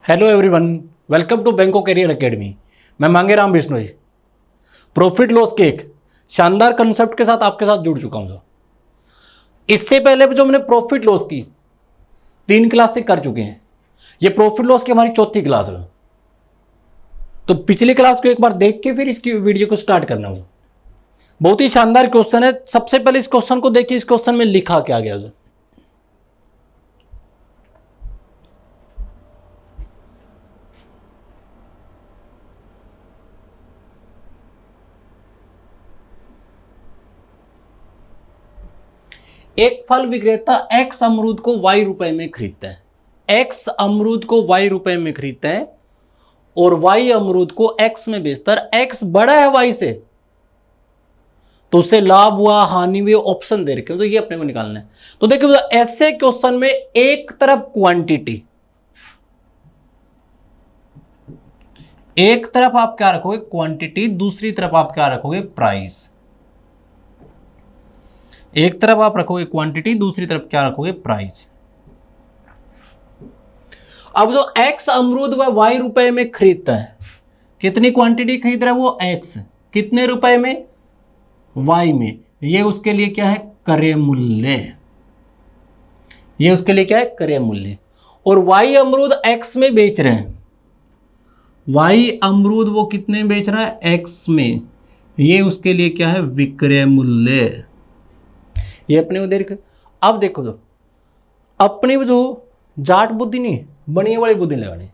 Hello everyone, welcome to बैंको career academy. मैं Mangeram Bishnoi profit loss के एक शानदार कंसेप्ट के साथ आपके साथ जुड़ चुका हूं। इससे पहले जो हमने प्रॉफिट लॉस की 3 क्लासें कर चुके हैं, ये प्रॉफिट लॉस की हमारी चौथी क्लास है। तो पिछली क्लास को एक बार देख के फिर इसकी वीडियो को स्टार्ट करना होगा। बहुत ही शानदार क्वेश्चन है। सबसे पहले इस क्वेश्चन को देखिए, इस क्वेश्चन में लिखा क्या गया है। एक फल विक्रेता एक्स अमरूद को वाई रुपए में खरीदता है। एक्स अमरूद को वाई रुपए में खरीदता है और वाई अमरूद को एक्स में बेचता है। एक्स बड़ा है वाई से, तो उससे लाभ हुआ हानि हुई, ऑप्शन दे रखे, तो ये अपने को निकालना है। तो देखिए ऐसे क्वेश्चन में एक तरफ क्वांटिटी, एक तरफ आप क्या रखोगे क्वांटिटी, दूसरी तरफ आप क्या रखोगे प्राइस। एक तरफ आप रखोगे क्वांटिटी, दूसरी तरफ क्या रखोगे प्राइस। अब जो एक्स अमरूद वह वाई रुपए में खरीदता है, कितनी क्वांटिटी खरीद रहा है वो एक्स, कितने रुपए में वाई में, ये उसके लिए क्या है क्रय मूल्य। ये उसके लिए क्या है क्रय मूल्य। और वाई अमरूद एक्स में बेच रहे हैं, वाई अमरूद वो कितने में बेच रहा है एक्स में, ये उसके लिए क्या है विक्रय मूल्य। ये अपने को देख। अब देखो जो अपनी जो जाट बुद्धि नहीं, बनिए वाली बुद्धि लगानी।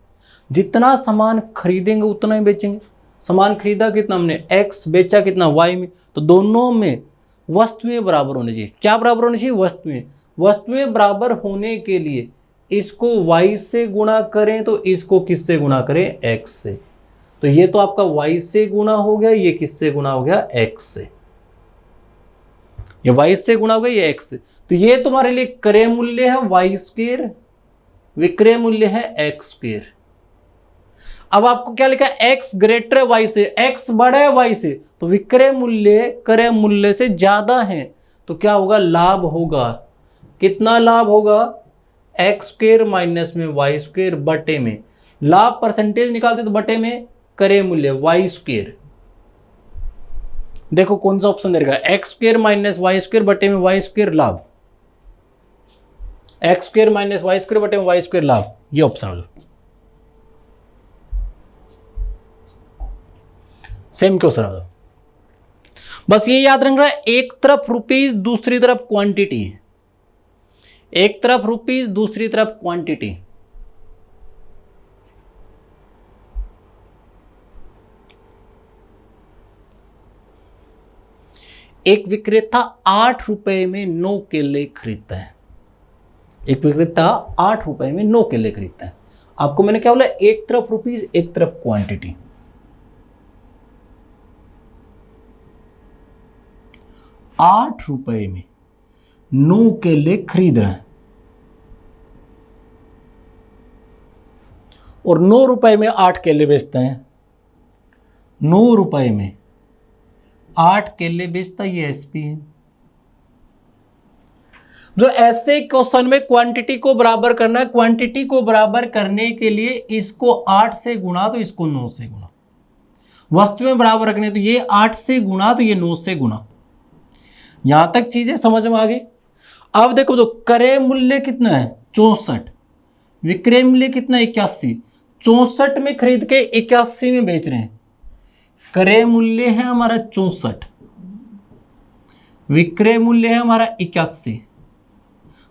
जितना सामान खरीदेंगे उतना ही बेचेंगे। सामान खरीदा कितना हमने एक्स, बेचा कितना वाई में, तो दोनों में वस्तुएं बराबर होनी चाहिए। क्या बराबर होनी चाहिए वस्तुएं। वस्तुएं बराबर होने के लिए इसको वाई से गुणा करें तो इसको किससे गुणा करें एक्स से। तो ये तो आपका वाई से गुणा हो गया, ये किससे गुणा हो गया एक्स से। ये वाई से गुणा हो गया ये एक्स से। तो ये तुम्हारे लिए क्रय मूल्य है वाई स्क्वायर, विक्रय मूल्य है एक्स स्क्वायर। अब आपको क्या लिखा है एक्स ग्रेटर है वाई से, एक्स बड़ा है वाई से, तो विक्रय मूल्य क्रय मूल्य से ज्यादा है, तो क्या होगा लाभ होगा। कितना लाभ होगा एक्स स्क्वायर माइनस में वाई स्क्वायर बटे में, लाभ परसेंटेज निकालते तो बटे में क्रय मूल्य वाई स्क्वायर। देखो कौन सा ऑप्शन देगा x square minus y square बटे में वाई स्क्वायर लाभ, x square minus y square बटे में वाई स्क्वायर लाभ, ये ऑप्शन हो। सेम क्वेश्चन हो। बस ये याद रखना एक तरफ रुपीस दूसरी तरफ क्वांटिटी, एक तरफ रुपीस दूसरी तरफ क्वांटिटी। एक विक्रेता 8 रुपए में 9 केले खरीदता है। एक विक्रेता 8 रुपए में 9 केले खरीदता है। आपको मैंने क्या बोला एक तरफ रुपीस एक तरफ क्वांटिटी। 8 रुपए में 9 केले खरीद रहे हैं और 9 रुपए में 8 केले बेचते हैं। 9 रुपए में 8 केले बेचता, ये एसपी है। जो ऐसे क्वेश्चन में क्वांटिटी को बराबर करना है, क्वांटिटी को बराबर करने के लिए इसको 8 से गुणा तो इसको 9 से गुणा। वस्तुएं बराबर रखने तो ये 8 से गुणा तो ये 9 से गुणा। यहां तक चीजें समझ में आ गई। अब देखो जो क्रय मूल्य कितना है 64, विक्रय मूल्य कितना 81। 64 में खरीद के 81 में बेच रहे हैं। क्रय मूल्य है हमारा 64, विक्रय मूल्य है हमारा 81,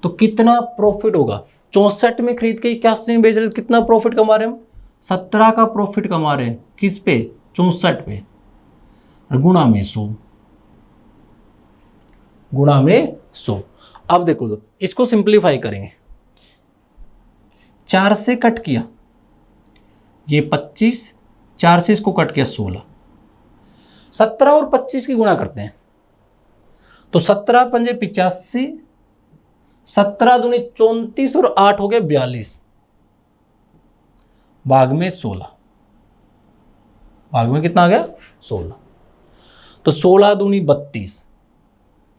तो कितना प्रॉफिट होगा। 64 में खरीद के 81 में बेच रहे, कितना प्रॉफिट कमा रहे हैं हम 17 का प्रॉफिट कमा रहे हैं। किस पे 64 पे, गुणा में 100, गुणा में 100। अब देखो तो इसको सिंप्लीफाई करेंगे, 4 से कट किया ये 25, 4 से इसको कट किया 16, 17 और 25 की गुणा करते हैं तो 17 पंजे 85, 17 दूनी 34 और 8 हो गए 42, भाग में 16, भाग में कितना आ गया 16। तो 16 दूनी 32,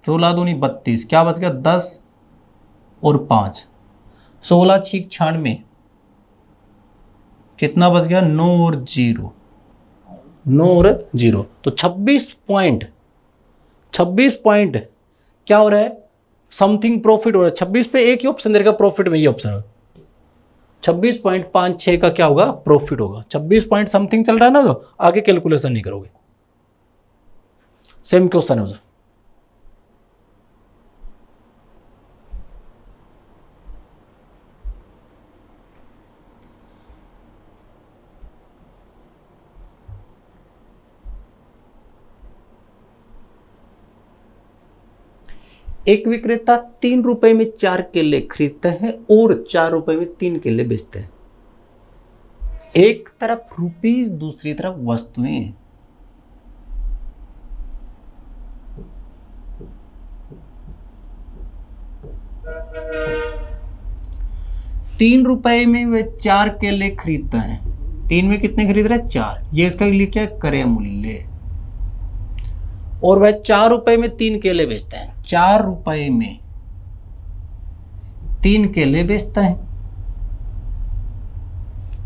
16 दूनी 32, क्या बच गया 10 और 5, 16 6 96, कितना बच गया, 9 और 0, 9 और 0, तो 26 पॉइंट क्या हो रहा है, समथिंग प्रॉफिट हो रहा है। 26 पे एक ही ऑप्शन दे रखा प्रॉफिट में, ये ऑप्शन है 26.56 का क्या होगा, प्रॉफिट होगा। 26 पॉइंट समथिंग चल रहा है ना, तो आगे कैलकुलेशन नहीं करोगे, सेम क्वेश्चन है। एक विक्रेता 3 रुपए में 4 केले खरीदते हैं और 4 रुपए में 3 केले बेचते हैं। एक तरफ रुपीस, दूसरी तरफ वस्तुएं। तीन रुपए में वे 4 केले खरीदता है। 3 में कितने खरीद रहे हैं, 4, ये इसका लिए क्या है, क्रय मूल्य। और वह 4 रुपए में 3 केले बेचते हैं। 4 रुपए में 3 केले बेचता है।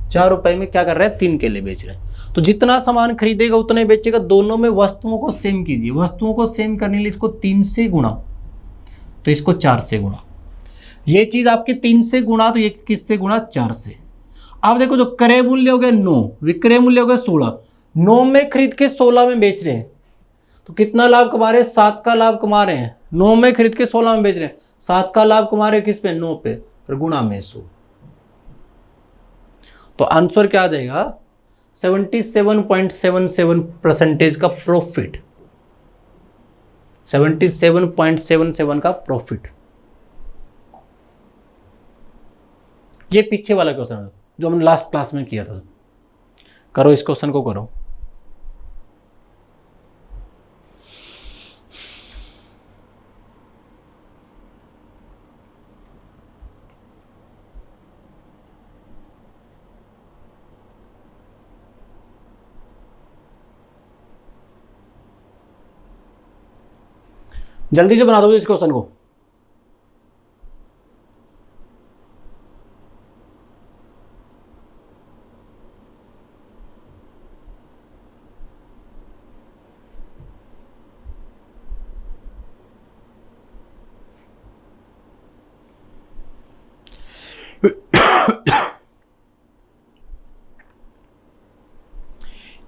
4 रुपए में क्या कर रहा है, 3 केले बेच रहे हैं। तो जितना सामान खरीदेगा उतना ही बेचेगा। दोनों में वस्तुओं को सेम कीजिए। वस्तुओं को सेम करने के लिए इसको 3 से गुणा, तो इसको 4 से गुणा। ये चीज आपके 3 से गुणा, तो ये किससे गुणा, 4 से। अब देखो, जो क्रय मूल्य हो गया 9, विक्रय मूल्य हो गया 16। 9 में खरीद के 16 में बेच रहे हैं, तो कितना लाभ कमा रहे हैं, 7 का लाभ कमा रहे हैं। 9 में खरीद के 16 में बेच रहे हैं, 7 का लाभ कमा रहे हैं किस पे, 9 पे, और गुणा में 100। तो आंसर क्या आ जाएगा, 77.77% का प्रॉफिट, 77.77 का प्रॉफिट। ये पीछे वाला क्वेश्चन है जो हमने लास्ट क्लास में किया था। करो इस क्वेश्चन को, करो। जल्दी से बना दो इस क्वेश्चन को।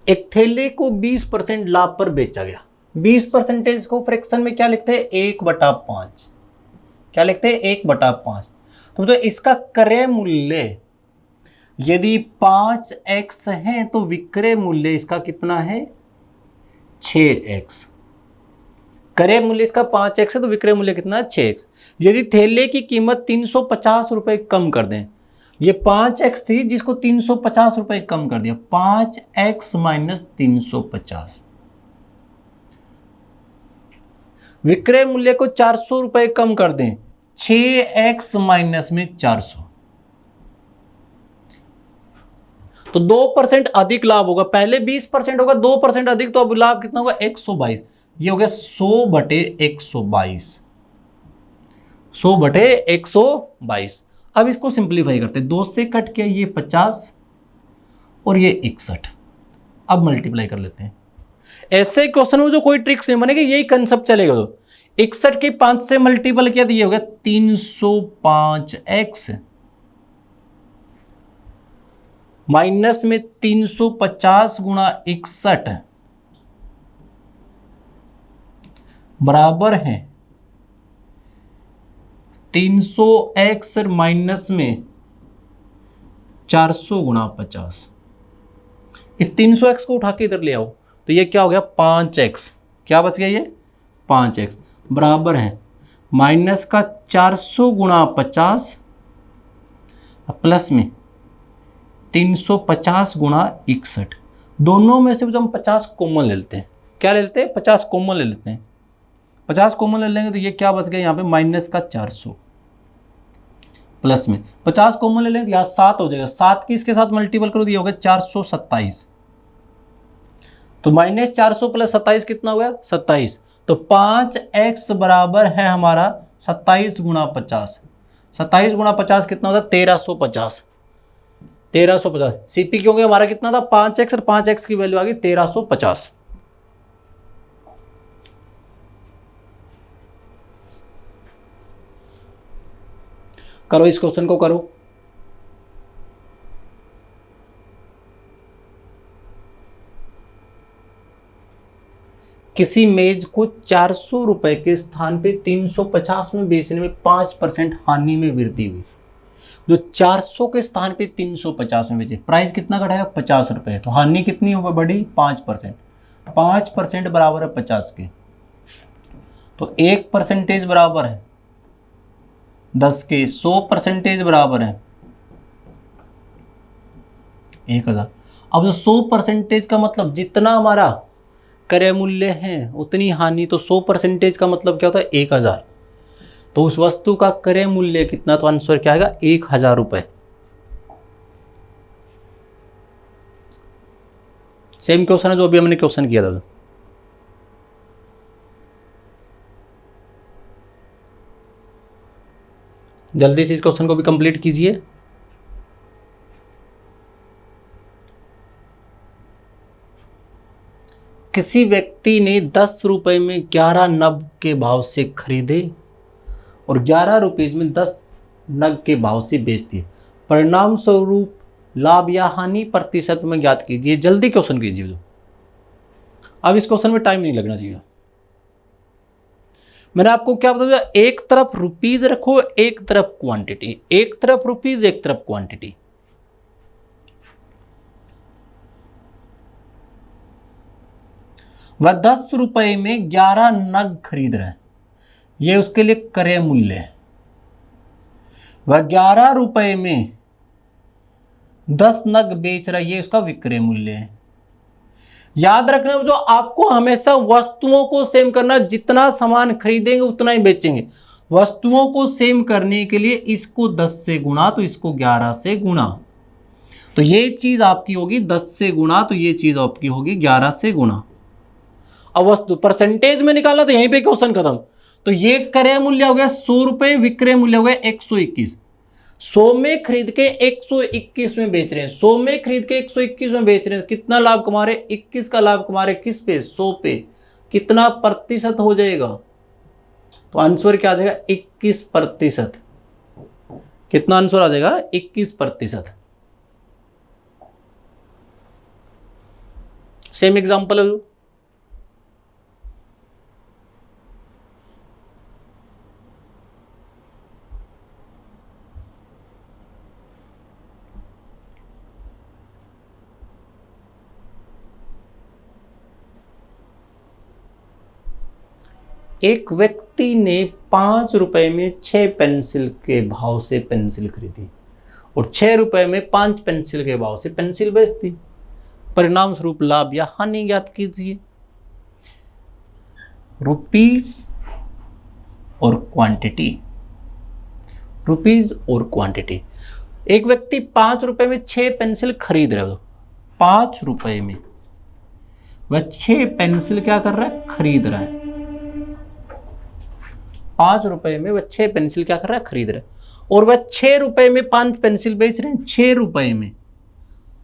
एक थैले को 20% लाभ पर बेचा गया। 20% को फ्रैक्शन में क्या लिखते हैं, 1/5। क्या लिखते हैं, 1/5। तो इसका क्रय मूल्य यदि 5x है तो विक्रय मूल्य इसका कितना है, 6x। क्रय मूल्य इसका 5x है तो विक्रय मूल्य कितना है, 6x। यदि थैले की कीमत 350 रुपए कम कर दें, ये 5x थी जिसको 350 रुपए कम कर दिया, 5x माइनस 350। विक्रय मूल्य को 400 रुपए कम कर दें, 6x माइनस में 400। तो 2% अधिक लाभ होगा। पहले 20% होगा, 2% अधिक, तो अब लाभ कितना होगा, 122। ये हो गया 100/122, 100/122। अब इसको सिंप्लीफाई करते हैं, 2 से कट के ये 50 और ये 61। अब मल्टीप्लाई कर लेते हैं। ऐसे क्वेश्चन में जो कोई ट्रिक्स नहीं बनेगी, यही कंसेप्ट चलेगा। तो 61 के 5 से मल्टीपल किया तो ये हो गया 305x माइनस में 350 गुणा 61 बराबर है 300x माइनस में 400 गुणा 50। इस 300x को उठा के इधर ले आओ, तो ये क्या हो गया, 5x। क्या बच गया, ये 5x बराबर है माइनस का 400 गुणा 50 प्लस में 350 गुणा 61। दोनों में से जब हम 50 कॉमन ले लेते हैं, क्या ले लेते हैं, 50 कॉमन ले लेते हैं। 50 कॉमन ले लेंगे तो ये क्या बच गया, यहाँ पे माइनस का 400 प्लस में 50 कॉमन ले लेंगे तो यहाँ 7 हो जाएगा। 7 की इसके साथ मल्टीपल करो तो ये हो गया 427। तो माइनस 400 प्लस 27 कितना हो गया, 27। तो 5x बराबर है हमारा 27 गुणा 50। 27 गुणा 50 कितना होता है, 1350। 1350। सीपी क्योंकि हमारा कितना था 5x, और 5x की वैल्यू आ गई 1350। करो इस क्वेश्चन को करो। किसी मेज को 400 रुपए के स्थान पे 350 में बेचने में 5% हानि में वृद्धि हुई। जो 400 के स्थान पे 350 में बेचे, प्राइस कितना घटाया 50 रुपए, तो हानि कितनी हो बढ़ी 5%। 5% बराबर है 50 के, तो 1% बराबर है 10 के, 100% बराबर है 1000। अब जो 100% का मतलब जितना हमारा क्रय मूल्य है उतनी हानि, तो 100% का मतलब क्या होता है 1000। तो उस वस्तु का क्रय मूल्य कितना, तो आंसर क्या आएगा 1000 रुपए। सेम क्वेश्चन है जो अभी हमने क्वेश्चन किया था। जल्दी से इस क्वेश्चन को भी कंप्लीट कीजिए। किसी व्यक्ति ने 10 रुपए में 11 नग के भाव से खरीदे और 11 रुपये में 10 नग के भाव से बेच दिए। परिणाम स्वरूप लाभ या हानि प्रतिशत में ज्ञात कीजिए। जल्दी क्वेश्चन कीजिए। अब इस क्वेश्चन में टाइम नहीं लगना चाहिए। मैंने आपको क्या बताया, एक तरफ रुपीज रखो, एक तरफ क्वांटिटी, एक तरफ रुपीज एक तरफ क्वांटिटी। वह 10 रुपए में 11 नग खरीद रहे हैं, यह उसके लिए क्रय मूल्य है। वह 11 रुपए में 10 नग बेच रहा है, ये उसका विक्रय मूल्य है। याद रखना जो आपको हमेशा वस्तुओं को सेम करना, जितना सामान खरीदेंगे उतना ही बेचेंगे। वस्तुओं को सेम करने के लिए इसको 10 से गुणा, तो इसको 11 से गुणा, तो ये चीज आपकी होगी 10 से गुणा, तो ये चीज आपकी होगी 11 से गुणा। अब वस्तु परसेंटेज में निकालना, तो यहीं पे क्वेश्चन खत्म। तो ये क्रय मूल्य हो गया 100 रुपए, विक्रय मूल्य हो गया 121। 100 में खरीद के 121 में बेच रहे हैं, 100 में खरीद के 121 में बेच रहे हैं, कितना लाभ कमा रहे, 21 का लाभ कमा रहे, किस पे 100 पे। कितना प्रतिशत हो जाएगा, तो आंसर क्या आ जाएगा 21%। कितना आंसर आ जाएगा 21%। सेम एग्जांपल है। एक व्यक्ति ने 5 रुपए में 6 पेंसिल के भाव से पेंसिल खरीदी और 6 रुपए में 5 पेंसिल के भाव से पेंसिल बेच दी। परिणाम स्वरूप लाभ या हानि ज्ञात कीजिए। रुपीज और क्वांटिटी, रुपीज और क्वांटिटी। एक व्यक्ति 5 रुपए में 6 पेंसिल खरीद रहा है। 5 रुपए में वह 6 पेंसिल क्या कर रहा है, खरीद रहा है। 5 रुपए में वह 6 पेंसिल क्या कर रहा है, खरीद रहा है। और वह 6 रुपए में 5 पेंसिल बेच रहे हैं। 6 रुपए में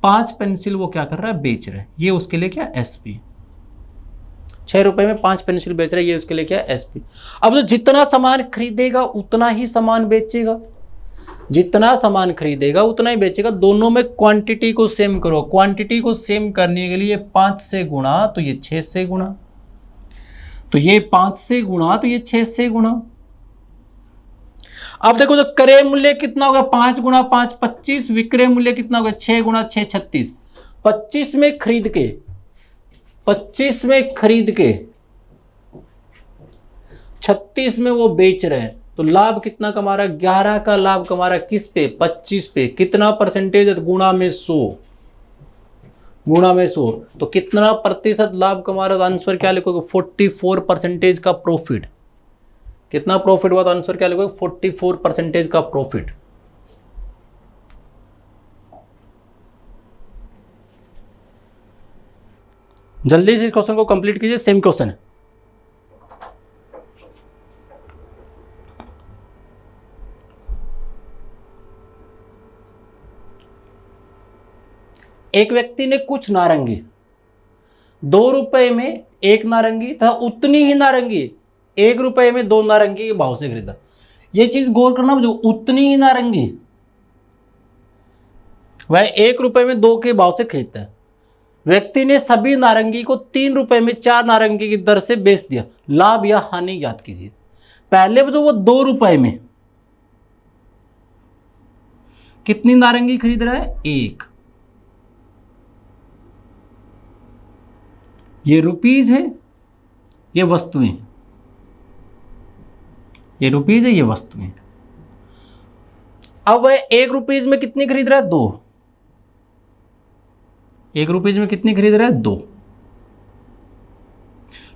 5 पेंसिल वो क्या कर रहा है, बेच रहा है। ये उसके लिए क्या, एसपी। 6 रुपए में 5 पेंसिल बेच रहा है, ये उसके लिए क्या, एसपी। अब तो जितना सामान खरीदेगा उतना ही सामान बेचेगा, जितना सामान खरीदेगा उतना ही बेचेगा। दोनों में क्वांटिटी को सेम करो। क्वांटिटी को सेम करने के लिए 5 से गुणा, तो ये 6 से गुणा, तो ये 5 से गुणा, तो ये 6 से गुणा। अब देखो तो क्रय मूल्य कितना होगा, 5 गुणा 5 25। विक्रय मूल्य कितना होगा, 6 गुणा 6 36। 25 में खरीद के, 25 में खरीद के 36 में वो बेच रहे हैं, तो लाभ कितना कमा रहा है, 11 का लाभ कमा रहा है। किस पे, 25 पे। कितना परसेंटेज है, गुणा में 100, गुणा में 100, तो कितना प्रतिशत लाभ कमा रहा है, तो आंसर क्या लिखोगे 44% का प्रॉफिट। कितना प्रॉफिट हुआ, तो आंसर क्या लिखोगे 44% का प्रॉफिट। जल्दी से इस क्वेश्चन को कंप्लीट कीजिए। सेम क्वेश्चन है। एक व्यक्ति ने कुछ नारंगी 2 रुपए में एक नारंगी तथा उतनी ही नारंगी 1 रुपए में 2 नारंगी के भाव से खरीदा। ये चीज गौर करना, जो उतनी ही नारंगी वह 1 रुपए में 2 के भाव से खरीदता है। व्यक्ति ने सभी नारंगी को 3 रुपए में 4 नारंगी की दर से बेच दिया। लाभ या हानि ज्ञात कीजिए। पहले जो वो 2 रुपए में कितनी नारंगी खरीद रहा है? 1। ये रुपीज है, ये वस्तुएं, ये रुपीज है, ये वस्तुएं। अब वह 1 रुपीज में कितनी खरीद रहा है? 2। 1 रुपीज में कितनी खरीद रहा है? 2।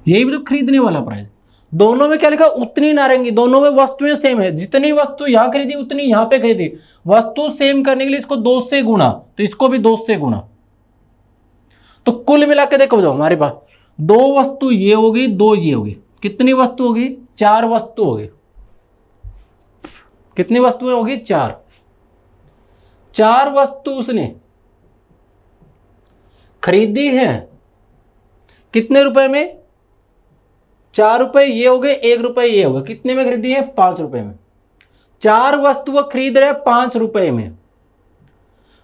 यही भी तो खरीदने वाला प्राइस। दोनों में क्या लिखा? उतनी नारंगी। दोनों में वस्तुएं सेम है, जितनी वस्तु यहां खरीदी उतनी यहां पे खरीदी। वस्तु सेम करने के लिए इसको 2 से गुणा, तो इसको भी 2 से गुणा। तो कुल मिला के देखो, जाओ हमारे पास 2 वस्तु ये होगी, 2 ये होगी। कितनी वस्तु होगी? 4 वस्तु होगी। कितनी वस्तुएं होगी? 4। 4 वस्तु उसने खरीदी है कितने रुपए में? 4 रुपए ये हो गए, 1 रुपए ये हो गए। कितने में खरीदी है? 5 रुपए में। 4 वस्तु वह खरीद रहे 5 रुपए में,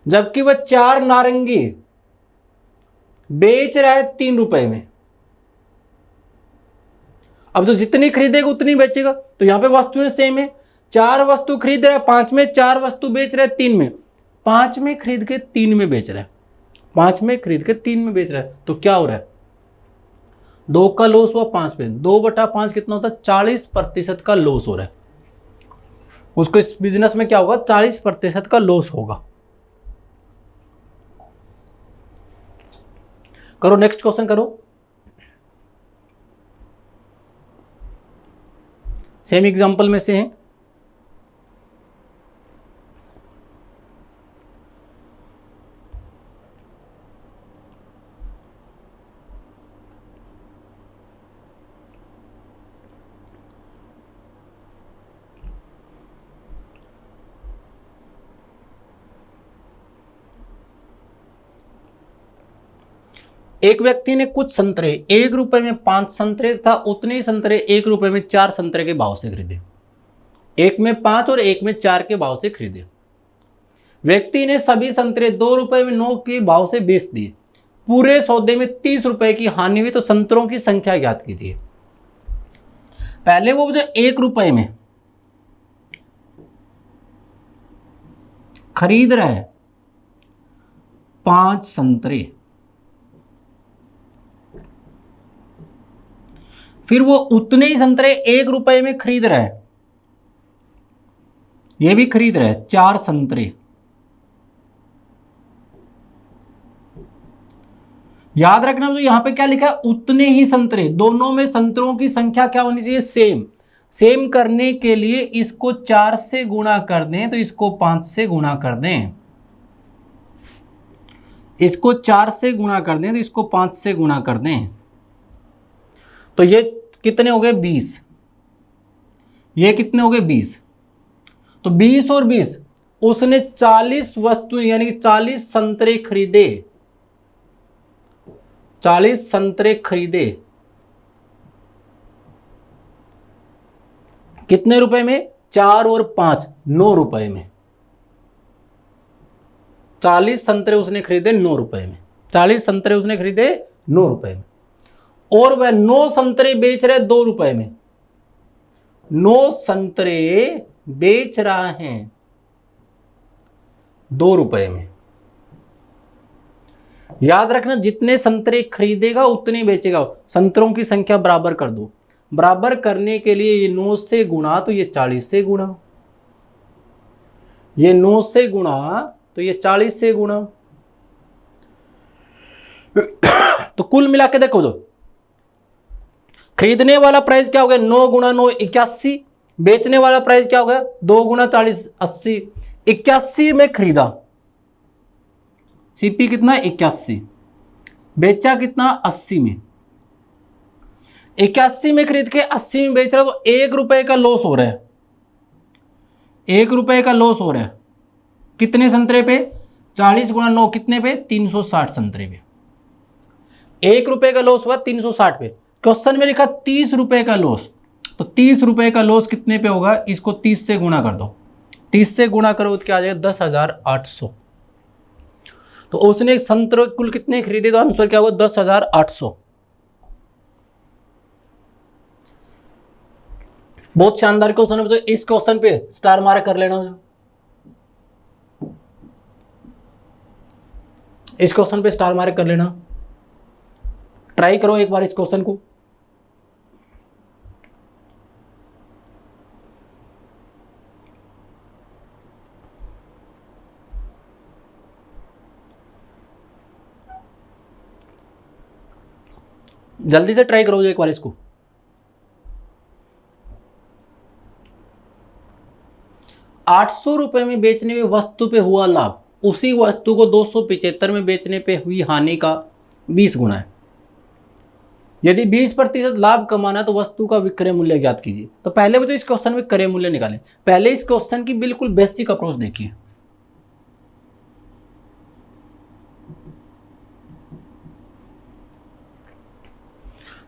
जबकि वह 4 नारंगी बेच रहा है 3 रुपए में। अब तो जितनी खरीदेगा उतनी बेचेगा, तो यहां पे वस्तुएं सेम है। 4 वस्तु खरीद रहा है 5 में, 4 वस्तु बेच रहा है 3 में। 5 में खरीद के 3 में बेच रहा है, 5 में खरीद के 3 में बेच रहा है। तो क्या हो रहा है? 2 का लॉस हुआ 5 पे। 2/5 कितना होता है? 40% का लॉस हो रहा है उसको। इस बिजनेस में क्या होगा? 40% का लॉस होगा। करो नेक्स्ट क्वेश्चन करो। सेम एग्जांपल में से है। एक व्यक्ति ने कुछ संतरे 1 रुपए में 5 संतरे तथा उतने ही संतरे 1 रुपए में 4 संतरे के भाव से खरीदे। एक में 5 और एक में 4 के भाव से खरीदे। व्यक्ति ने सभी संतरे 2 रुपए में 9 के भाव से बेच दिए। पूरे सौदे में 30 रुपए की हानि हुई, तो संतरों की संख्या ज्ञात कीजिए। पहले वो जो 1 रुपए में खरीद रहा है 5 संतरे, फिर वो उतने ही संतरे 1 रुपए में खरीद रहा है। ये भी खरीद रहा है 4 संतरे। याद रखना, तो यहां पे क्या लिखा है? उतने ही संतरे। दोनों में संतरों की संख्या क्या होनी चाहिए? सेम। सेम करने के लिए इसको 4 से गुणा कर दें, तो इसको 5 से गुणा कर दें। इसको 4 से गुणा कर दें, तो इसको 5 से गुणा कर दें। तो ये कितने हो गए? 20। ये कितने हो गए? 20। तो 20 और 20, उसने 40 वस्तुएं यानी कि 40 संतरे खरीदे। 40 संतरे खरीदे कितने रुपए में? 4 और 5 9 रुपए में। 40 संतरे उसने खरीदे 9 रुपए में। 40 संतरे उसने खरीदे 9 रुपए में, और वह 9 संतरे बेच रहे 2 रुपए में। 9 संतरे बेच रहा है 2 रुपए में। याद रखना, जितने संतरे खरीदेगा उतने बेचेगा। संतरों की संख्या बराबर कर दो। बराबर करने के लिए ये 9 से गुणा, तो ये 40 से गुणा। ये 9 से गुणा, तो ये 40 से गुणा। तो कुल मिला के देखो, जो खरीदने वाला प्राइस क्या हो गया? 9 गुणा 9 81। बेचने वाला प्राइस क्या हो गया? 2 गुणा 40 80। 81 में खरीदा, सीपी कितना? 81। बेचा कितना? 80 में। 81 में खरीद के 80 में बेच रहा, तो 1 रुपए का लॉस हो रहा है। 1 रुपए का लॉस हो रहा है कितने संतरे पे? 40 गुणा 9 कितने पे? 360 संतरे पे। 1 रुपए का लॉस हुआ 360 पे। क्वेश्चन में लिखा 30 रुपए का लॉस, तो 30 रुपए का लॉस कितने पे होगा? इसको 30 से गुणा कर दो, 30 से गुणा करो तो क्या आ जाएगा? 10,800। तो उसने संतरे कुल कितने खरीदे? तो आंसर क्या होगा? 10,800। बहुत शानदार क्वेश्चन है। तो इस क्वेश्चन पे स्टार मार्क कर लेना। इस क्वेश्चन पे स्टार मार्क कर लेना। ट्राई करो एक बार इस क्वेश्चन को। जल्दी से ट्राई करो एक बार इसको। ₹800 में बेचने में वस्तु पे हुआ लाभ, उसी वस्तु को 275 में बेचने पे हुई हानि का 20 गुना है। यदि 20% लाभ कमाना तो वस्तु का विक्रय मूल्य ज्ञात कीजिए। तो पहले तो इस क्वेश्चन में क्रय मूल्य निकालें। पहले इस क्वेश्चन की बिल्कुल बेसिक अप्रोच देखिए।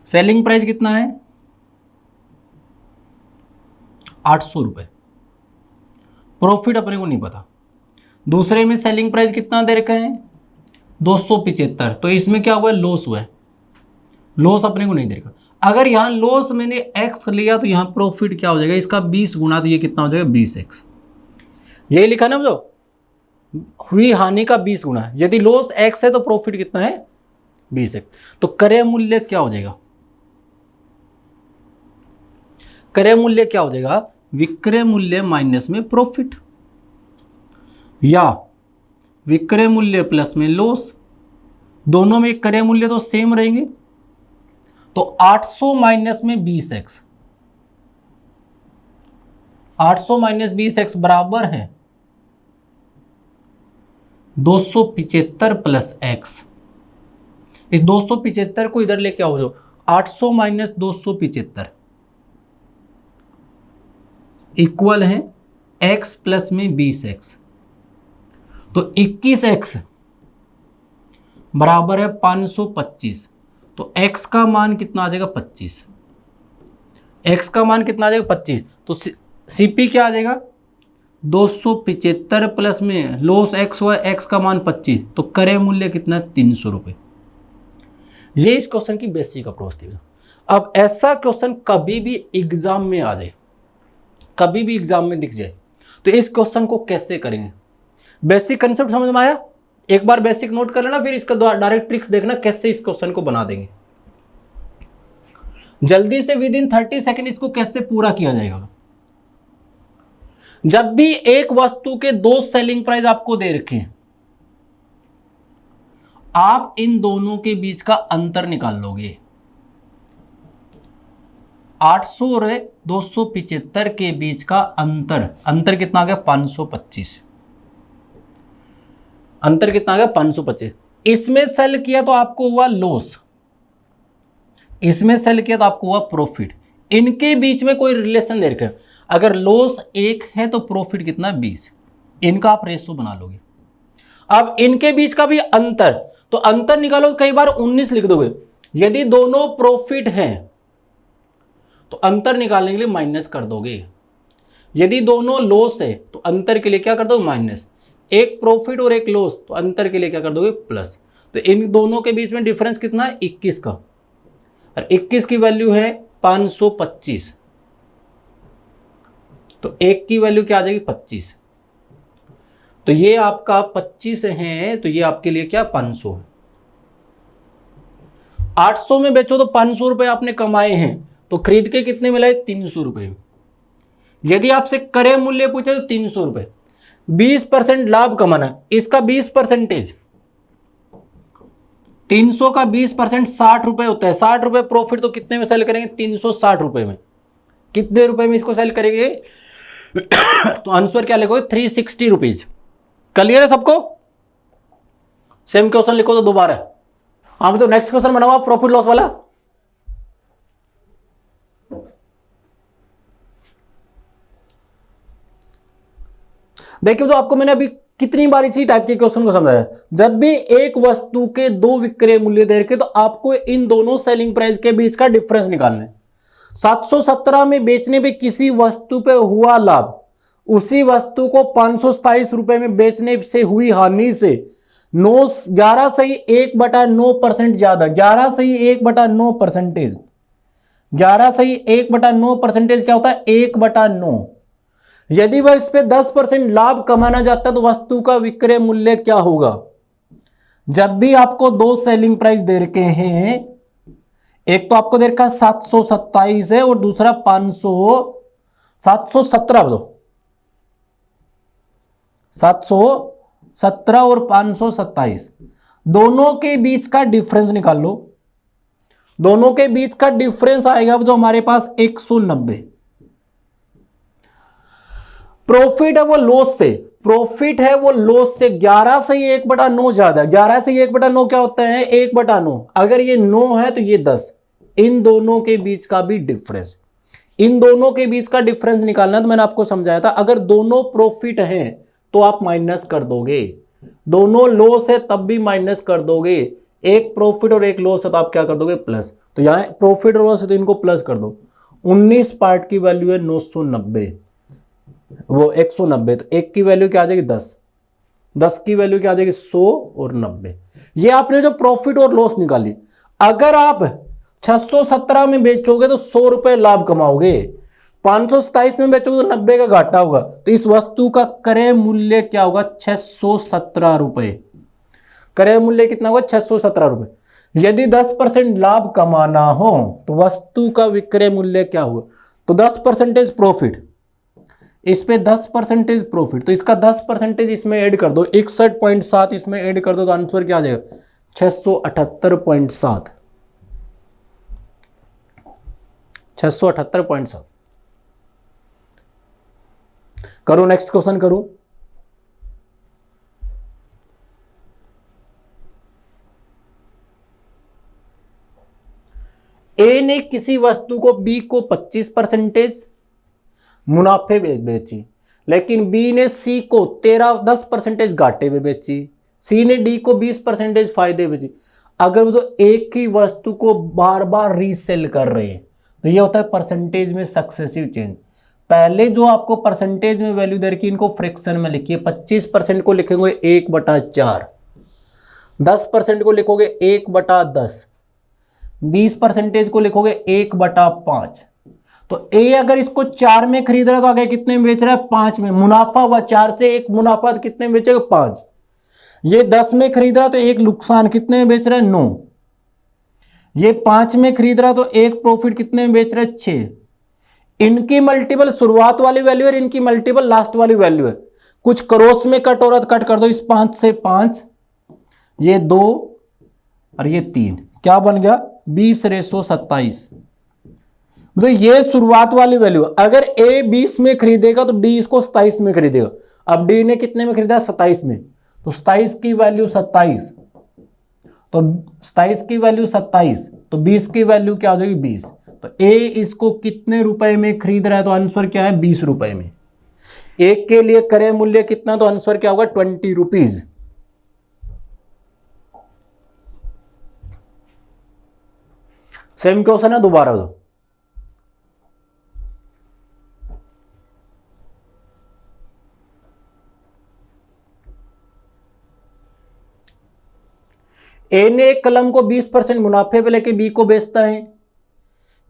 सेलिंग प्राइस कितना है? ₹800। प्रॉफिट अपने को नहीं पता। दूसरे में सेलिंग प्राइस कितना दे रखा है? 275। तो इसमें क्या हुआ? लॉस हुआ है। लॉस अपने को नहीं दे रखा। अगर यहाँ लॉस मैंने एक्स लिया तो यहाँ प्रॉफिट क्या हो जाएगा? इसका 20 गुना, तो ये कितना हो जाएगा? 20x। यही लिखा ना जो हुई हानि का 20 गुना। यदि लॉस एक्स है तो प्रॉफिट कितना है? 20x। तो क्रय मूल्य क्या हो जाएगा? क्रय मूल्य क्या हो जाएगा? विक्रय मूल्य माइनस में प्रॉफिट, या विक्रय मूल्य प्लस में लॉस। दोनों में क्रय मूल्य तो सेम रहेंगे। तो 800 माइनस में 20x, 800 माइनस 20x बराबर है 275 प्लस x। इस 275 को इधर लेके आओ। जो 800 माइनस 275 इक्वल है x प्लस में 20x। तो 21x बराबर है 525। तो x का मान कितना आ जाएगा? 25। x का मान कितना आ जाएगा? 25। तो सीपी क्या आ जाएगा? 275 प्लस में लॉस x हुआ, x का मान 25। तो क्रय मूल्य कितना है? 300 रुपये। ये इस क्वेश्चन की बेसिक अप्रोच थी। अब ऐसा क्वेश्चन कभी भी एग्जाम में आ जाए, कभी भी एग्जाम में दिख जाए, तो इस क्वेश्चन को कैसे करेंगे? बेसिक कंसेप्ट समझ में आया? एक बार बेसिक नोट कर लेना, फिर इसका डायरेक्ट ट्रिक्स देखना कैसे इस क्वेश्चन को बना देंगे। जल्दी से विद इन 30 सेकेंड इसको कैसे पूरा किया जाएगा। जब भी एक वस्तु के 2 सेलिंग प्राइस आपको दे रखे हैं, आप इन दोनों के बीच का अंतर निकाल लोगे। 800 और 275 के बीच का अंतर कितना आ गया? 525। अंतर कितना आ गया? 525। इसमें सेल किया तो आपको हुआ लॉस, इसमें सेल किया तो आपको हुआ प्रॉफिट। इनके बीच में कोई रिलेशन दे रखा है। अगर लॉस 1 है तो प्रॉफिट कितना? 20। इनका आप रेशो बना लोगे। अब इनके बीच का भी अंतर, तो अंतर निकालो। कई बार 19 लिख दोगे। यदि दोनों प्रॉफिट हैं तो अंतर निकालने के लिए माइनस कर दोगे। यदि दोनों लॉस है तो अंतर के लिए क्या कर दोगे? माइनस। एक प्रॉफिट और एक लॉस, तो अंतर के लिए क्या कर दोगे? प्लस। तो इन दोनों के बीच में डिफरेंस कितना है? 21 का। और 21 की वैल्यू है 525। तो एक की वैल्यू क्या आ जाएगी? 25। तो ये आपका 25 है, तो ये आपके लिए क्या? 500 है। 800 में बेचो तो 500 रुपए आपने कमाए हैं, तो खरीद के कितने मिला है? 300 रुपए। यदि आपसे क्रय मूल्य पूछे तो 300 रुपए। 20% लाभ कमाना, इसका 20%, 300 का 20% 60 रुपए होता है। 60 रुपए प्रॉफिट, तो कितने में सेल करेंगे? 360 रुपए में। कितने रुपए में इसको सेल करेंगे? तो आंसर क्या लिखोगे? 360 रुपीज। क्लियर है सबको? सेम क्वेश्चन लिखो तो दोबारा। हाँ, तो नेक्स्ट क्वेश्चन बनाओ आप प्रॉफिट लॉस वाला। देखिए, जो आपको मैंने अभी कितनी बार इसी टाइप के क्वेश्चन को समझाया। जब भी एक वस्तु के दो विक्रय मूल्य दे रखे तो आपको इन दोनों सेलिंग प्राइस के बीच का डिफरेंस निकालना है। 717 में बेचने पे किसी वस्तु पे हुआ लाभ उसी वस्तु को 527 रुपए में बेचने से हुई हानि से 11/1/9% ज्यादा, 11/1/9%, 11/1/9% क्या होता है 1/9। यदि वह इस पे 10% लाभ कमाना चाहता है तो वस्तु का विक्रय मूल्य क्या होगा। जब भी आपको दो सेलिंग प्राइस दे रखे हैं, एक तो आपको दे रखा 727 है और दूसरा 717 दो 717 और 527, दोनों के बीच का डिफरेंस निकाल लो। दोनों के बीच का डिफरेंस आएगा जो हमारे पास 190। प्रॉफिट है वो लॉस से, प्रॉफिट है वो लॉस से 11/1/9 ज्यादा। 11/1/9 क्या होता है 1/9। अगर ये 9 है तो ये 10। इन दोनों के बीच का भी डिफरेंस, इन दोनों के बीच का डिफरेंस निकालना तो मैंने आपको समझाया था। अगर दोनों प्रॉफिट हैं तो आप माइनस कर दोगे, दोनों लॉस है तब भी माइनस कर दोगे। एक प्रॉफिट और एक लॉस है तो आप क्या कर दोगे प्लस। तो यहां प्रॉफिट और लॉस है तो इनको प्लस कर दो। 19 पार्ट की वैल्यू है 990, वो 190, तो एक की वैल्यू क्या आ जाएगी 10, 10 की वैल्यू क्या आ जाएगी 100 और 90। ये आपने जो प्रॉफिट और लॉस निकाली। अगर आप 617 में बेचोगे तो 100 रुपए लाभ कमाओगे, 527 में बेचोगे तो 90 का घाटा होगा। तो इस वस्तु का क्रय मूल्य क्या होगा 617 रुपए। क्रय मूल्य कितना होगा 617 रुपए। यदि 10% लाभ कमाना हो तो वस्तु का विक्रय मूल्य क्या होगा। तो 10% प्रॉफिट, इस पे 10% प्रॉफिट, तो इसका 10% इसमें ऐड कर दो, 61.7 इसमें ऐड कर दो तो आंसर क्या आ जाएगा 678.7, 678.7। करो नेक्स्ट क्वेश्चन करूं। ए ने किसी वस्तु को बी को 25% मुनाफे में बेची, लेकिन बी ने सी को 10% घाटे में बेची, सी ने डी को 20% फायदे में बेची। अगर वो तो एक ही वस्तु को बार बार रीसेल कर रहे हैं तो ये होता है परसेंटेज में सक्सेसिव चेंज। पहले जो आपको परसेंटेज में वैल्यू दे रखी इनको फ्रैक्शन में लिखिए। 25% को लिखेंगे 1/4, 10% को लिखोगे 1/10, 20% को लिखोगे 1/5। तो ए अगर इसको 4 में खरीद रहा है तो आगे कितने में बेच रहा है 5 में। मुनाफा हुआ 4 से 1 मुनाफा कितने में बेचेगा 5। ये 10 में खरीद रहा तो एक नुकसान कितने में बेच रहा है 9। ये 5 में खरीद रहा तो एक प्रॉफिट कितने में बेच रहा है 6। इनकी मल्टीपल शुरुआत वाली वैल्यू है, इनकी मल्टीपल लास्ट वाली वैल्यू है। कुछ क्रॉस में कट हो रहा तो कट कर दो, इस 5 से 5, ये 2 और ये 3, क्या बन गया 20/27। तो ये शुरुआत वाली वैल्यू। अगर ए 20 में खरीदेगा तो डी इसको 27 में खरीदेगा। अब डी ने कितने में खरीदा 27 में, तो 27 की वैल्यू 27, तो 27 की वैल्यू 27, तो 20 की वैल्यू क्या हो जाएगी 20। तो ए इसको कितने रुपए में खरीद रहा है तो आंसर क्या है 20 रुपए में। एक के लिए क्रय मूल्य कितना तो आंसर क्या होगा 20 रुपीज। सेम क्वेश्चन है दोबारा दो। ए ने एक कलम को 20% मुनाफे पे लेके बी को बेचता है,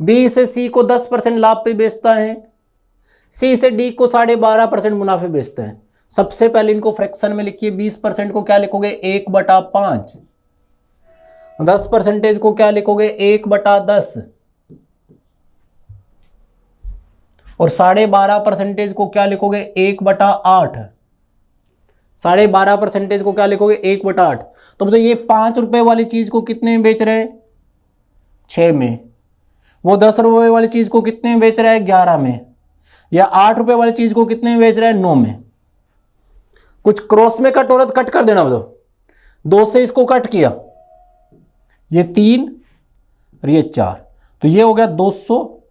बी से सी को 10% लाभ पे बेचता है, सी से डी को 12.5% मुनाफे बेचता है। सबसे पहले इनको फ्रैक्शन में लिखिए। 20% को क्या लिखोगे 1/5, 10% को क्या लिखोगे 1/10 और 12.5% को क्या लिखोगे 1/8, 12.5% को क्या लिखोगे 1/8। तो मतलब ये 5 रुपए वाली चीज को कितने में बेच रहे हैं 6 में, वो 10 रुपए वाली चीज को कितने में बेच रहा है 11 में, या 8 रुपए वाली चीज को कितने में बेच रहा है 9 में। कुछ क्रॉस में कट हो रहा तो कट कर देना, मतलब 2 से इसको कट किया, ये 3 और ये 4, तो ये हो गया 200।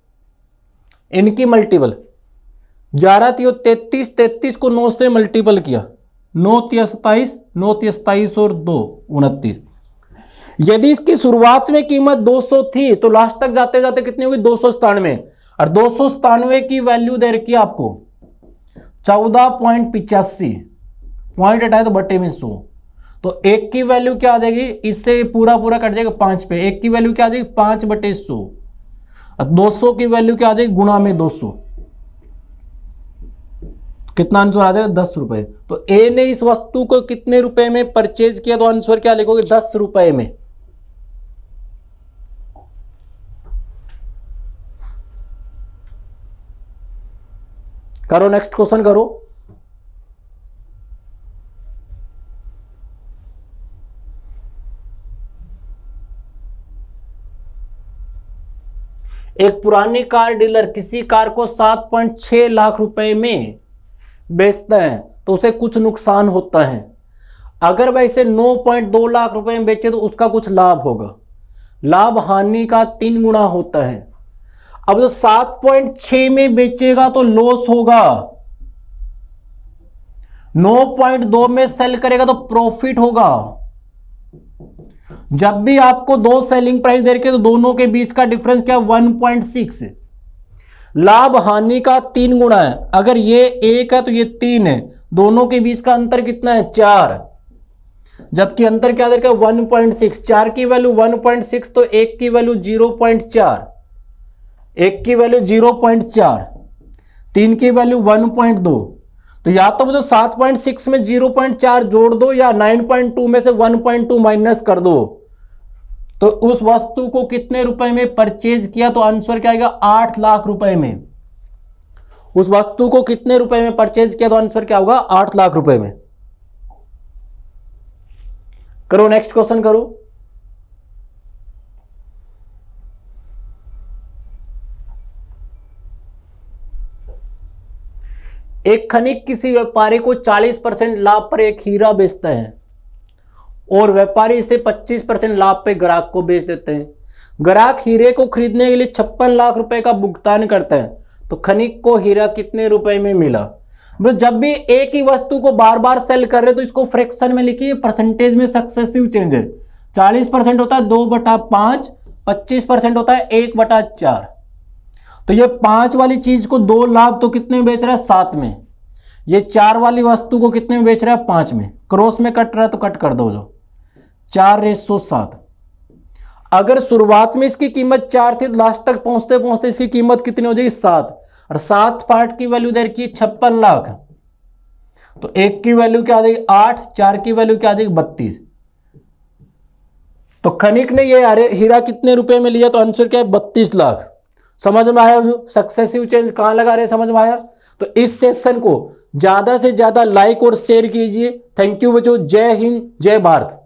इनकी मल्टीपल 11 थी 33, 33 को 9 से मल्टीपल किया 9 तिया 27, 9 तिया 27 और 2 29। यदि इसकी शुरुआत में कीमत 200 थी तो लास्ट तक जाते जाते कितनी होगी 297, और 297 की वैल्यू दे रखी है आपको 14.85, पॉइंट हटाए तो बटे में 100, तो एक की वैल्यू क्या आ जाएगी, इससे पूरा पूरा कट जाएगा 5 पे, एक की वैल्यू क्या आ जाएगी 5/100, और 200 की वैल्यू क्या आ जाएगी गुणा में 200, कितना आंसर आ जाएगा 10 रुपए। तो ए ने इस वस्तु को कितने रुपए में परचेज किया, तो आंसर क्या लिखोगे 10 रुपए में। करो नेक्स्ट क्वेश्चन करो। एक पुरानी कार डीलर किसी कार को 7.6 लाख रुपए में बेचता है तो उसे कुछ नुकसान होता है। अगर वह इसे 9.2 लाख रुपए में बेचे तो उसका कुछ लाभ होगा। लाभ हानि का 3 गुना होता है। अब जो 7.6 में बेचेगा तो लॉस होगा, 9.2 में सेल करेगा तो प्रॉफिट होगा। जब भी आपको दो सेलिंग प्राइस दे रखे तो दोनों के बीच का डिफरेंस क्या 1.6, लाभ हानि का 3 गुना है। अगर ये 1 है तो ये 3 है, दोनों के बीच का अंतर कितना है 4, जबकि अंतर क्या दे रखा है 1.6, 4 की वैल्यू 1.6 तो 1 की वैल्यू 0.4, 1 की वैल्यू 0.4, 3 की वैल्यू 1.2। तो या तो वो जो 7.6 में 0.4 जोड़ दो या 9.2 में से 1.2 माइनस कर दो। तो उस वस्तु को कितने रुपए में परचेज किया, तो आंसर क्या आएगा 8 लाख रुपए में। उस वस्तु को कितने रुपए में परचेज किया तो आंसर क्या होगा 8 लाख रुपए में। करो नेक्स्ट क्वेश्चन करो। एक खनिक किसी व्यापारी को 40% लाभ पर एक हीरा बेचता है और व्यापारी इसे 25% लाभ पे ग्राहक को बेच देते हैं। ग्राहक हीरे को खरीदने के लिए 56 लाख रुपए का भुगतान करता है, तो खनिक को हीरा कितने रुपए में मिला। जब भी एक ही वस्तु को बार बार सेल कर रहे तो इसको फ्रैक्शन में लिखिए, परसेंटेज में सक्सेसिव चेंज है। 40% होता है 2/5, 25% होता है 1/4। तो ये 5 वाली चीज को 2 लाख तो कितने में बेच रहा है 7 में, ये 4 वाली वस्तु को कितने में बेच रहा है 5 में, क्रॉस में कट रहा है तो कट कर दो, जो 4:7। अगर शुरुआत में इसकी कीमत 4 थी तो लास्ट तक पहुंचते पहुंचते इसकी कीमत कितनी हो जाएगी 7, और 7 पार्ट की वैल्यू दे रखी है 56 लाख, तो 1 की वैल्यू क्या आ जाएगी 8, 4 की वैल्यू क्या आ जाएगी 32। तो खनिक ने ये हीरा कितने रुपए में लिया, तो आंसर क्या है 32 लाख। समझ में आया, जो सक्सेसिव चेंज कहां लगा रहे समझ में आया। तो इस सेशन को ज्यादा से ज्यादा लाइक और शेयर कीजिए। थैंक यू बच्चों, जय हिंद जय भारत।